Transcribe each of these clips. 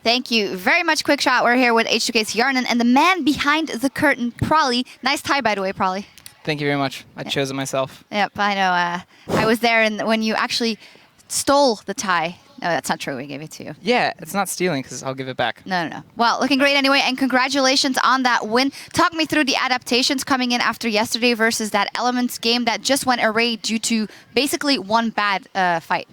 Thank you very much, QuickShot. We're here with H2K's Yarnan and the man behind the curtain, Prolly. Nice tie, by the way, Prolly. Thank you very much. I chose it myself. Yep, I know. I was there when you actually stole the tie. No, that's not true. We gave it to you. Yeah, it's not stealing because I'll give it back. No. Well, looking great anyway, and congratulations on that win. Talk me through the adaptations coming in after yesterday versus that Elements game that just went array due to basically one bad fight.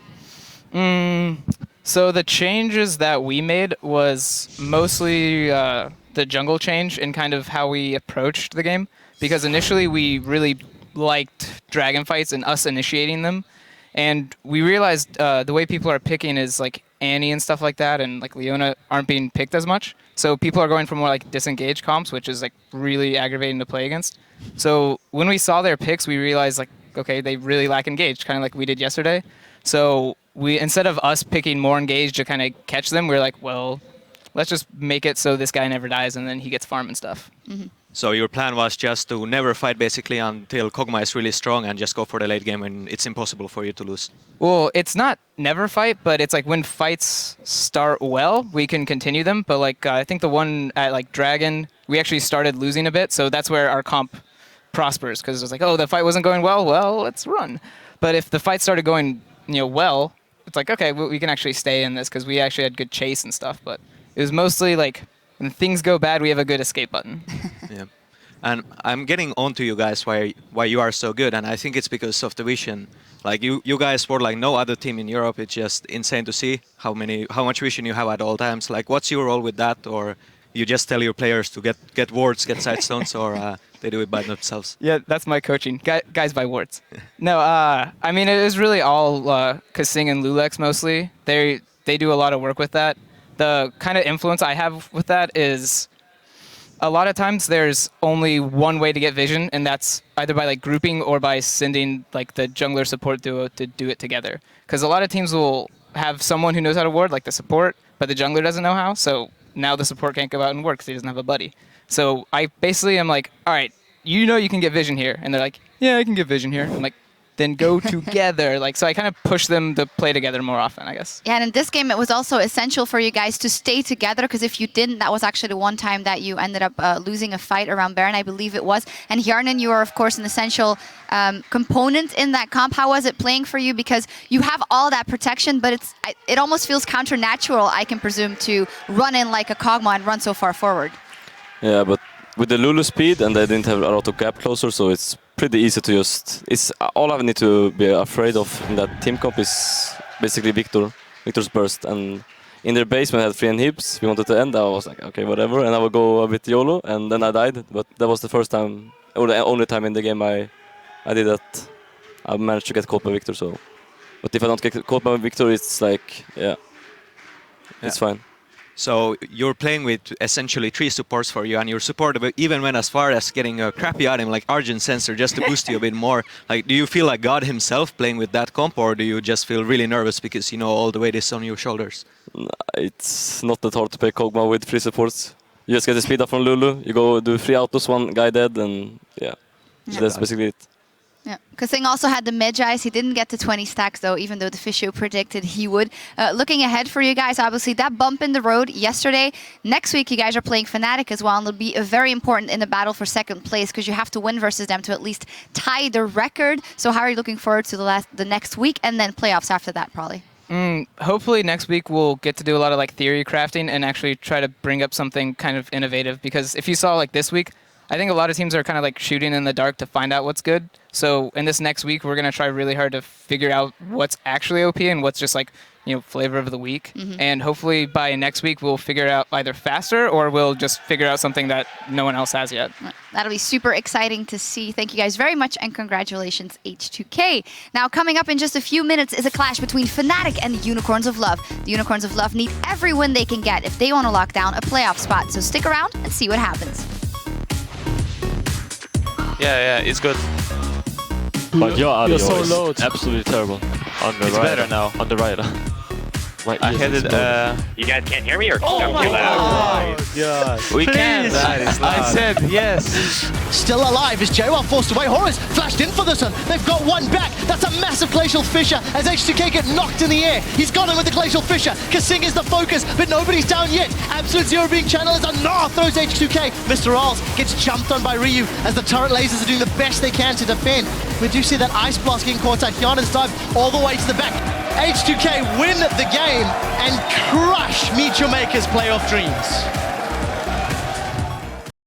So the changes that we made was mostly the jungle change and kind of how we approached the game. Because initially we really liked dragon fights and us initiating them. And we realized the way people are picking is like Annie and stuff like that, and like Leona aren't being picked as much. So people are going for more like disengaged comps, which is like really aggravating to play against. So when we saw their picks, we realized like, okay, they really lack engaged, kind of like we did yesterday. So we, instead of us picking more engaged to kind of catch them, we're like, well, let's just make it so this guy never dies and then he gets farm and stuff. So your plan was just to never fight basically until Kog'Maw is really strong and just go for the late game when it's impossible for you to lose. Well, it's not never fight, but it's like when fights start well, we can continue them. But like I think the one at like Dragon, we actually started losing a bit, so that's where our comp prospers, because it's like, oh, the fight wasn't going well, let's run. But if the fight started going, well, it's like, okay, we can actually stay in this because we actually had good chase and stuff. But it was mostly like when things go bad, we have a good escape button. Yeah. And I'm getting on to you guys why you are so good, and I think it's because of the vision. Like you guys were like no other team in Europe. It's just insane to see how much vision you have at all times. Like, what's your role with that, or you just tell your players to get wards, get side stones, or they do it by themselves? Yeah, that's my coaching. Guys buy wards. No, I mean it is really all Kasing and Lulex mostly. They do a lot of work with that. The kind of influence I have with that is a lot of times there's only one way to get vision, and that's either by like grouping or by sending like the jungler support duo to do it together. Because a lot of teams will have someone who knows how to ward, like the support, but the jungler doesn't know how. So now the support can't go out and work because he doesn't have a buddy. So I basically am like, all right, you can get vision here, and they're like, yeah, I can get vision here. I'm like, then go together. Like, so I kind of push them to play together more often, I guess. Yeah, and in this game, it was also essential for you guys to stay together, because if you didn't, that was actually the one time that you ended up losing a fight around Baron, I believe it was. And Yarnan, you are, of course, an essential component in that comp. How was it playing for you? Because you have all that protection, but it almost feels counter-natural, I can presume, to run in like a Kog'Maw and run so far forward. Yeah, but with the Lulu speed, and they didn't have a lot of gap closer, so it's pretty easy to just... It's all I need to be afraid of in that team comp is basically Victor's burst. And in their base, when I had 3 inhibs, we wanted to end, I was like, okay, whatever, and I would go a bit YOLO, and then I died. But that was the first time, or the only time in the game I did that. I managed to get caught by Victor, so... But if I don't get caught by Victor, it's like, yeah, it's fine. So you're playing with essentially 3 supports for you, and your support even went as far as getting a crappy item like Argent Sensor just to boost you a bit more. Like, do you feel like God himself playing with that comp, or do you just feel really nervous because you know all the weight is on your shoulders? It's not that hard to play Kog'Maw with 3 supports. You just get the speed up from Lulu, you go do 3 autos, 1 guy dead, and yeah. That's basically it. Yeah, Kasing also had the Magi's. He didn't get to 20 stacks though, even though the Fisio predicted he would. Looking ahead for you guys, obviously that bump in the road yesterday. Next week you guys are playing Fnatic as well, and it'll be very important in the battle for 2nd place because you have to win versus them to at least tie the record. So how are you looking forward to the next week and then playoffs after that, probably? Hopefully next week we'll get to do a lot of like theory crafting and actually try to bring up something kind of innovative, because if you saw like this week, I think a lot of teams are kind of like shooting in the dark to find out what's good. So in this next week, we're going to try really hard to figure out what's actually OP and what's just like, flavor of the week. And hopefully by next week, we'll figure it out either faster or we'll just figure out something that no one else has yet. That'll be super exciting to see. Thank you guys very much, and congratulations, H2K. Now, coming up in just a few minutes is a clash between Fnatic and the Unicorns of Love. The Unicorns of Love need every win they can get if they want to lock down a playoff spot. So stick around and see what happens. Yeah, it's good. But your audio so is low. absolutely terrible. On the right. It's better now. On the right. I had it. You guys can't hear me or Oh I'm my too loud? God. We can. I said yes. Still alive is J1 forced away. Horus flashed in for this one. They've got one back. That's a massive Glacial Fissure as H2K get knocked in the air. He's got him with the Glacial Fissure. Kasing is the focus, but nobody's down yet. Absolute Zero being channeled as a Nah throws H2K. Mr. Arls gets jumped on by Ryu as the turret lasers are doing the best they can to defend. We do see that Ice Blast getting caught out. Hyunan's dive all the way to the back. H2K win the game and crush MeetYourMakers playoff dreams.